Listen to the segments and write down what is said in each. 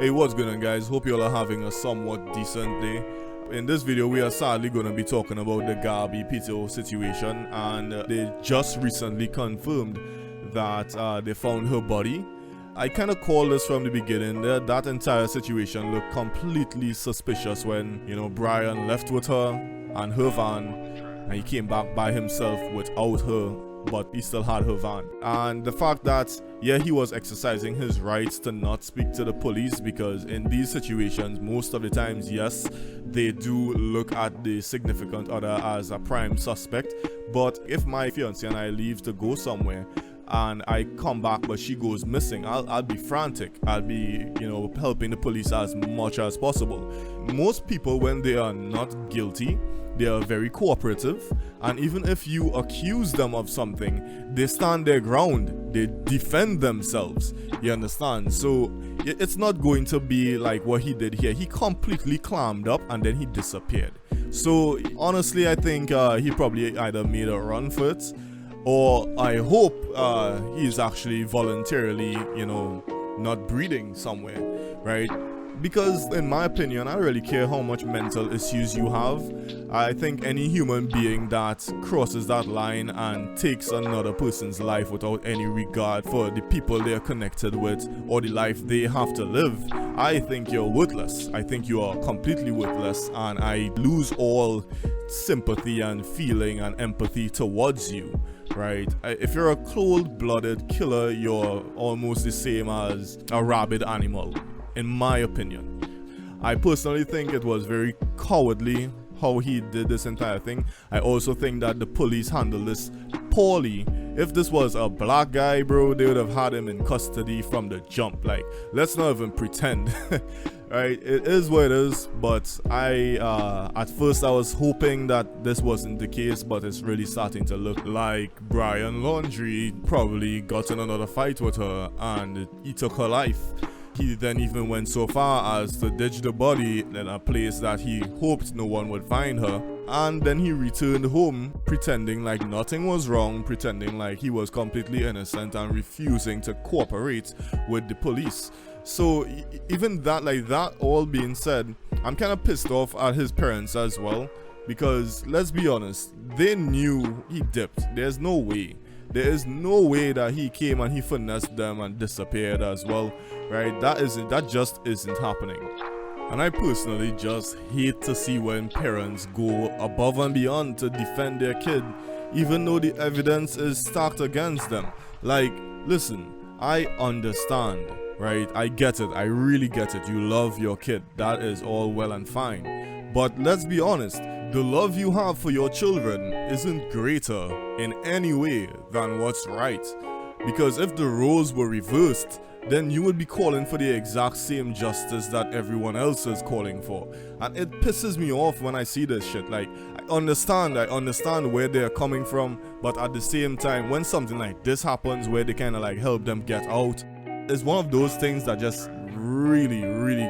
Hey, what's going on, guys? Hope you all are having a somewhat decent day. In this video, we are sadly going to be talking about the Gabby Petito situation, and they just recently confirmed that they found her body. I kind of called this from the beginning. That entire situation looked completely suspicious when, Brian left with her and her van, and he came back by himself without her, but he still had her van. And the fact that, yeah, he was exercising his rights to not speak to the police, because in these situations, most of the times, yes, they do look at the significant other as a prime suspect. But if my fiancé and I leave to go somewhere and I come back but she goes missing, I'll be frantic. I'll be, helping the police as much as possible. Most people, when they are not guilty, they are very cooperative, and even if you accuse them of something, they stand their ground, they defend themselves, you understand? So it's not going to be like what he did here. He completely clammed up and then he disappeared. So honestly, I think he probably either made a run for it, or I hope he's actually voluntarily, not breeding somewhere, right? Because in my opinion, I don't really care how much mental issues you have. I think any human being that crosses that line and takes another person's life without any regard for the people they're connected with or the life they have to live, I think you're worthless. I think you are completely worthless, and I lose all sympathy and feeling and empathy towards you. Right? If you're a cold-blooded killer, you're almost the same as a rabid animal, in my opinion. I personally think it was very cowardly how he did this entire thing. I also think that the police handled this poorly. If this was a black guy, bro, they would have had him in custody from the jump. Like, let's not even pretend. Right? It is what it is, but at first I was hoping that this wasn't the case, but it's really starting to look like Brian Laundrie probably got in another fight with her and he took her life. He then even went so far as to ditch the body in a place that he hoped no one would find her, and then he returned home pretending like nothing was wrong, pretending like he was completely innocent and refusing to cooperate with the police. So even that, like that all being said, I'm kind of pissed off at his parents as well, because let's be honest, they knew he dipped. There's no way. There is no way that he came and he finessed them and disappeared as well, right? That just isn't happening. And I personally just hate to see when parents go above and beyond to defend their kid, even though the evidence is stacked against them. Like, listen, I understand, right? I get it. I really get it. You love your kid. That is all well and fine. But let's be honest, the love you have for your children isn't greater in any way than what's right. Because if the roles were reversed, then you would be calling for the exact same justice that everyone else is calling for. And it pisses me off when I see this shit. Like, I understand where they're coming from, but at the same time, when something like this happens where they kind of like help them get out, it's one of those things that just really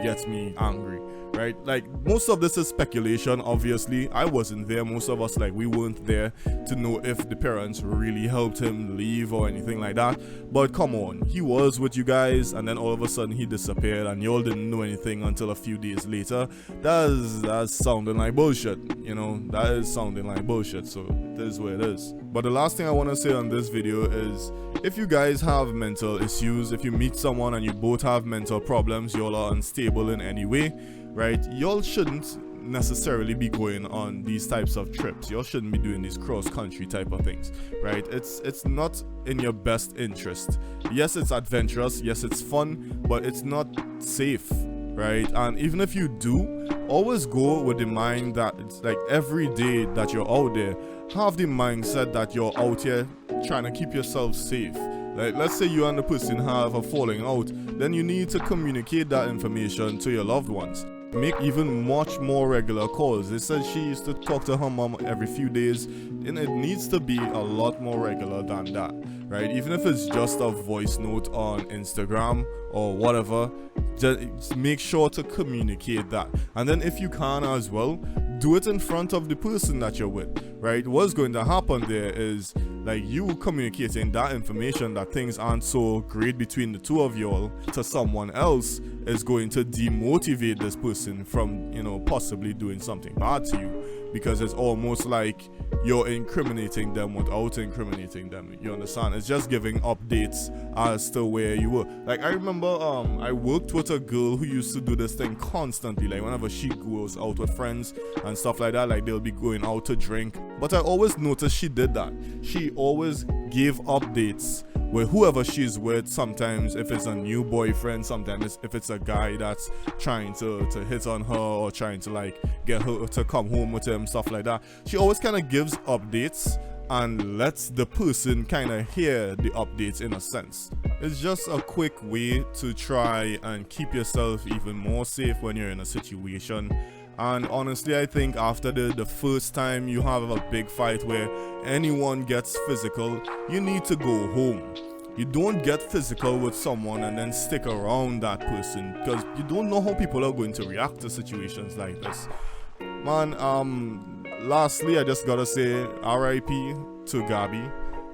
gets me angry. Right? Like, most of this is speculation, obviously. I wasn't there. Most of us, we weren't there to know if the parents really helped him leave or anything like that. But come on, he was with you guys, and then all of a sudden he disappeared, and y'all didn't know anything until a few days later. That's sounding like bullshit, That is sounding like bullshit, so it is what it is. But the last thing I want to say on this video is, if you guys have mental issues, if you meet someone and you both have mental problems, y'all are unstable in any way, right, y'all shouldn't necessarily be going on these types of trips. Y'all shouldn't be doing these cross-country type of things, right? It's not in your best interest. Yes, it's adventurous, yes, it's fun, but it's not safe, right? And even if you do, always go with the mind that it's like every day that you're out there, have the mindset that you're out here trying to keep yourself safe. Like, let's say you and the person have a falling out, then you need to communicate that information to your loved ones. Make even much more regular calls. They said she used to talk to her mom every few days, and it needs to be a lot more regular than that, right? Even if it's just a voice note on Instagram or whatever, just make sure to communicate that. And then if you can as well, do it in front of the person that you're with, right? What's going to happen there is like you communicating that information that things aren't so great between the two of y'all to someone else, is going to demotivate this person from, you know, possibly doing something bad to you, because it's almost like you're incriminating them without incriminating them. You understand? It's just giving updates as to where you were. Like, I remember I worked with a girl who used to do this thing constantly. Like, whenever she goes out with friends and stuff like that, like, they'll be going out to drink. But I always noticed she did that. She always gave updates with whoever she's with. Sometimes if it's a new boyfriend, sometimes if it's a guy that's trying to hit on her or trying to like get her to come home with him, stuff like that. She always kind of gives updates and lets the person kind of hear the updates in a sense. It's just a quick way to try and keep yourself even more safe when you're in a situation. And honestly, I think after the first time you have a big fight where anyone gets physical, you need to go home. You don't get physical with someone and then stick around that person, because you don't know how people are going to react to situations like this. Man, lastly, I just gotta say RIP to Gabby.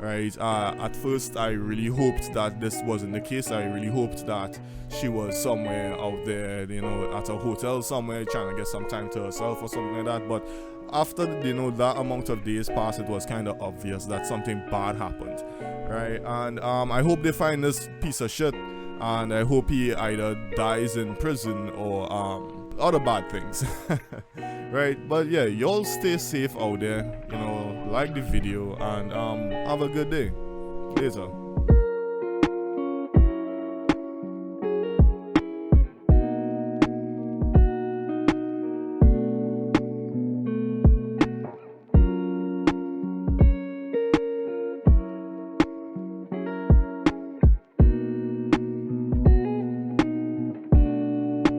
Right, at first I really hoped that this wasn't the case. I really hoped that she was somewhere out there, you know, at a hotel somewhere trying to get some time to herself or something like that. But after, you know, that amount of days passed, it was kind of obvious that something bad happened, right? And I hope they find this piece of shit, and I hope he either dies in prison or other bad things. Right, but yeah, y'all stay safe out there, you know, like the video, and have a good day. Later.